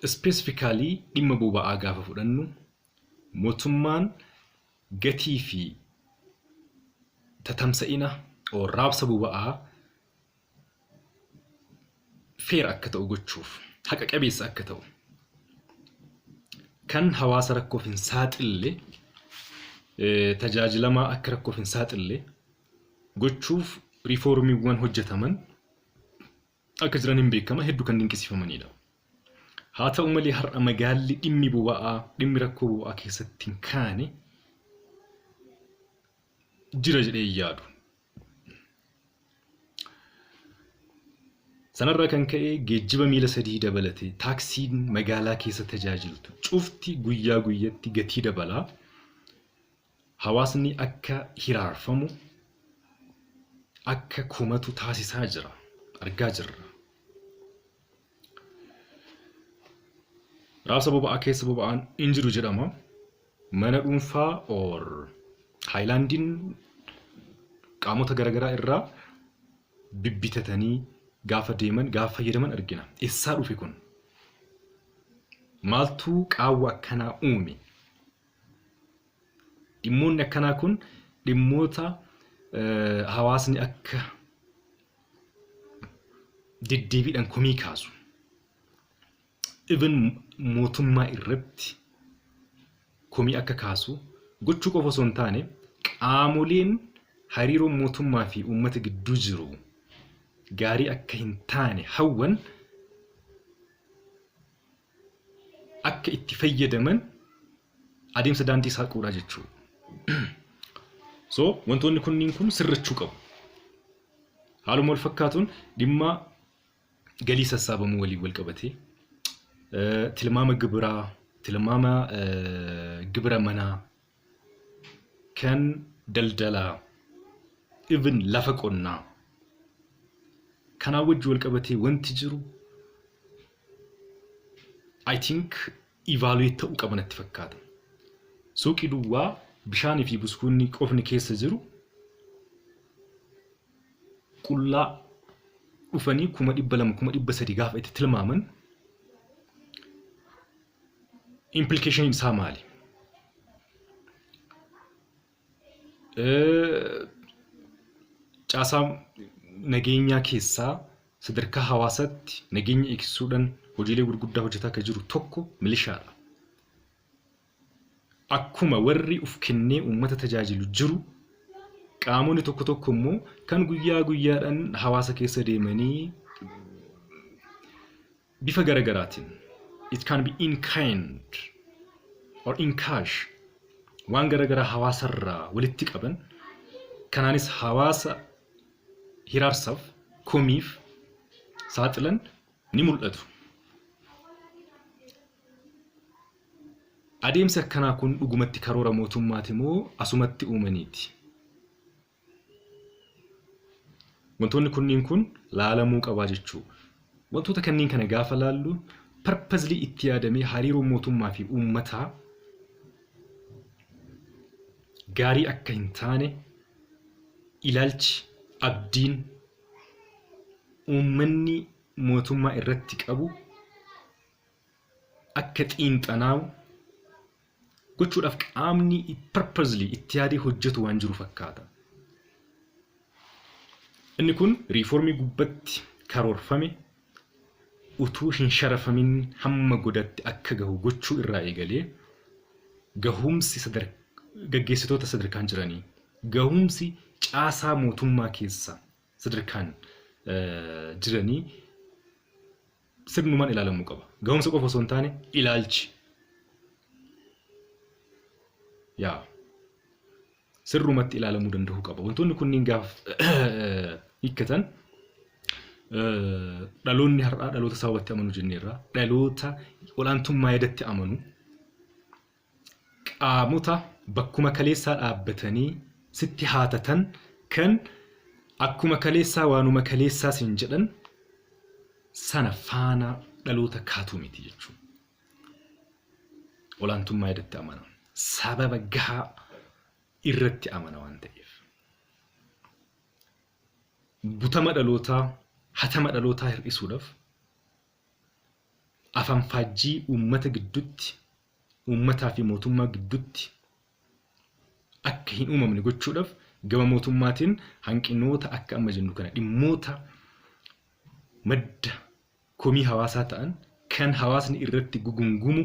specifically dhimma boba'aa gaafa fudhannu mootummaan gatii fi tatamsa'ina oo raabsa boba'aa fair akka ta'u gochuuf haqa qabeessa akka ta'u kan hawaasa rakkoof hin saaxille tajaajilamaa akka rakkoof hin saaxille gochuuf riiformiiwwan hojjetaman akka jiran hin beekama hedduu kan dinqisiifamanidha. haa ta'u malee har'a magaalli dhimmi rakkoo boba'aa keessatti hin kaane jira jedhee yaadu. sanarraa kan ka'e geejjiba miila sadii dabalatee taaksiin magaalaa keessa tajaajiltu cufti guyyaa guyyatti gatii dabalaa hawaasni akka hiraarfamu akka kumatu taasisaa jira argaa jirra. raabsa boba'aa keessa boba'aan hin jiru jedhama. mana dhuunfaa or haayilaandiin qaamota garaagaraa irraa bibbitatanii gaafa deeman gaafa fayyadaman argina. eessaa dhufe kun? maaltu qaawwa akkanaa uume? dhimmoonni akkanaa kun dhimmoota hawaasni akka deddeebiidhaan komii kaasu. even mootummaa irratti komii akka kaasu gochuu qofa osoo hin taane qaamoleen hariiroo mootummaa fi uummata gidduu jiru gaarii akka hin taane hawwan akka itti fayyadaman adeemsa daandii saaquudha jechuudha. so wantoonni kunniin kun sirrachuu qabu. haaluma wal fakkaatuun dhimma galii sassaabamuu waliin wal qabatee tilmaama gibira manaa kan daldalaa even lafa qonnaa kanaa wajji wal qabatee wanti jiru I think evaluate ta'uu qaba natti fakkaata. suuqii duwwaa bishaanii fi buskuunni qofni keessa jiru qullaa dhufanii 200,000 gaafa itti tilmaaman implication isaa maali? caasaa nageenyaa keessaa sadarkaa hawaasaatti nageenya eegsisuudhaan hojiilee gurguddaa hojjetaa akka jiru tokko milishaadha. akkuma warri uf kennee uummata tajaajilu jiru qaamonni tokko immoo kan guyyaa guyyaadhaan hawaasa keessa deemanii bifa garaagaraatiin it can be in kind or in cash waan garaagaraa hawaasarraa walitti qaban kanaanis hawaasa hiraarsaaf komiif saaxilan ni mul'atu. adeemsi akkanaa kun dhugumatti karoora mootummaati moo asumatti uumaniiti? wantoonni kunniin kun laalamuu qabaa jechuu. wantoota kanneen kana gaafa laallu purposely itti yaadamee hariiroo mootummaa fi uummataa gaarii akka hin taane ilaalchi abdiin uummanni mootummaa irratti qabu akka xiinxanaa'u gochuudhaaf qaamni purposely itti yaadee hojjetu waan jiru fakkaata. inni kun riiformii gubbatti karoorfame utuu hin sharafamin hamma godatti akka gahu gochuu irraa eegalee gahumsi gaggeessitoota sadarkaan jiranii gahumsi caasaa mootummaa keessa sadarkaan jiranii sirnumaan ilaalamuu qaba. gahumsa qofa osoo hin taane ilaalchi sirrumatti ilaalamuu danda'uu qaba. wantoonni kunniin gaaf hiikkatan dhaloonni har'aa dhaloota saawwatti amanu jenneerra dhaloota olaantummaa yaadatti amanu qaamota bakkuma kaleessaa dhaabbatanii sitti haatatan kan akkuma kaleessaa waanuma kaleessaa sin jedhan sana faana dhaloota kaatuu miti jechuudha. olaantummaa yaadatti amana sababa gahaa irratti amana waan ta'eef butama dhalootaa hatama dhalootaa hir'isuudhaaf afaan faajjii uummata gidduutti uummataa fi mootummaa gidduutti akka hin uumamne gochuudhaaf gama mootummaatiin hanqinoota akka amma jennu kana dhimmoota madda komii hawaasaa ta'an kan hawaasni irratti gugungumu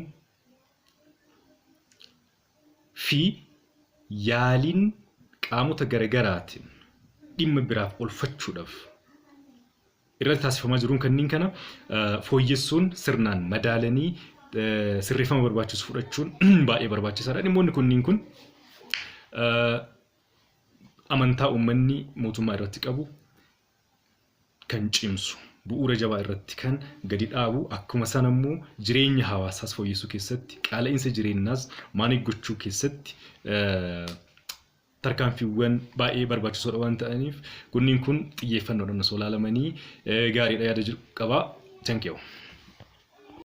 fi yaaliin qaamota garagaraatiin dhimma biraaf olfachuudhaaf irratti taasifamaa jiruun kanneen kana fooyyessuun sirnaan madaalanii sirreeffama barbaachisu fudhachuun baay'ee barbaachisaadha. Dhimmoonni kunniin kun amantaa uummanni mootummaa irratti qabu kan cimsu bu'uura jabaa irratti kan gadi dhaabu akkuma sana immoo jireenya hawaasaas fooyyessuu keessatti qaala'insa jireenyaas maanii gochuu keessatti tarkaanfiiwwan baay'ee barbaachisoodha waan ta'aniif kunniin kun xiyyeeffannoodhaan osoo ilaalamanii gaariidha yaada jiru qaba. Thank you.